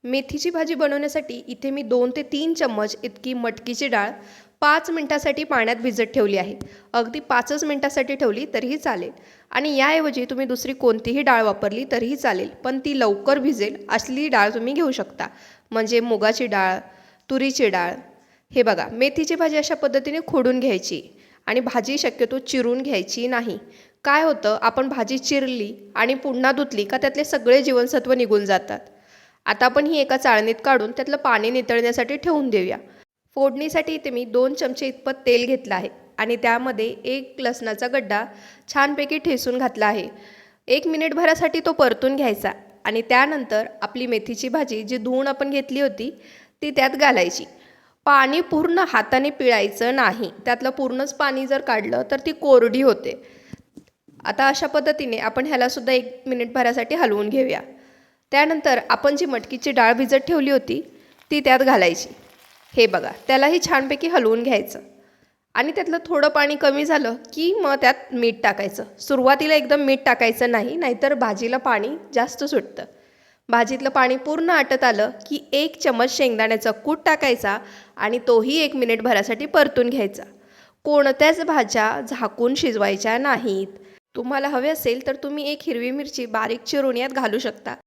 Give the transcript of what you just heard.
मेथीची भाजी बनवण्यासाठी इथे मी 2 ते 3 चम्मच इतकी मटकीची डाळ 5 मिनिटासाठी पाण्यात भिजत ठेवली आहे. अगदी 5च मिनिटासाठी ठेवली तरीही चालेल आणि याऐवजी तुम्ही दुसरी कोणतीही डाळ वापरली तरीही चालेल, पण ती लवकर भिजेल असली डाळ तुम्ही घेऊ शकता. म्हणजे मुगाची डाळ, तुरीची डाळ. हे बघा, मेथीची भाजी अशा पद्धतीने खोडून घ्यायची आणि भाजी शक्यतो चिरून घ्यायची नाही. काय होतं, आपण भाजी चिरली आणि पुन्हा धुतली का त्यातले सगळे जीवनसत्व निघून जातात. आता आपण ही एका चाळणीत काढून त्यातलं पाणी नितळण्यासाठी ठेवून देऊया. फोडणीसाठी इथे मी 2 चमचे इतपत तेल घेतलं आहे आणि त्यामध्ये 1 लसणाचा गड्डा छानपैकी ठेचून घातला आहे. 1 मिनिटभरासाठी तो परतून घ्यायचा आणि त्यानंतर आपली मेथीची भाजी जी धुवून आपण घेतली होती ती त्यात घालायची. पाणी पूर्ण हाताने पिळायचं नाही, त्यातलं पूर्णच पाणी जर काढलं तर ती कोरडी होते. आता अशा पद्धतीने आपण ह्यालासुद्धा 1 मिनिटभरासाठी हलवून घेऊया. त्यानंतर आपण जी मटकीची डाळ भिजत ठेवली होती ती त्यात घालायची. हे बघा, त्यालाही छानपैकी हलवून घ्यायचं आणि त्यातलं थोडं पाणी कमी झालं की मग त्यात मीठ टाकायचं. सुरुवातीला एकदम मीठ टाकायचं नाही, नाहीतर भाजीला पाणी जास्त सुटतं. भाजीतलं पाणी पूर्ण आटत आलं की 1 चमच शेंगदाण्याचा कूट टाकायचा आणि तोही 1 मिनिटभरासाठी परतून घ्यायचा. कोणत्याच भाज्या झाकून शिजवायच्या नाहीत. तुम्हाला हवे असेल तर तुम्ही 1 हिरवी मिरची बारीक चिरून यात घालू शकता.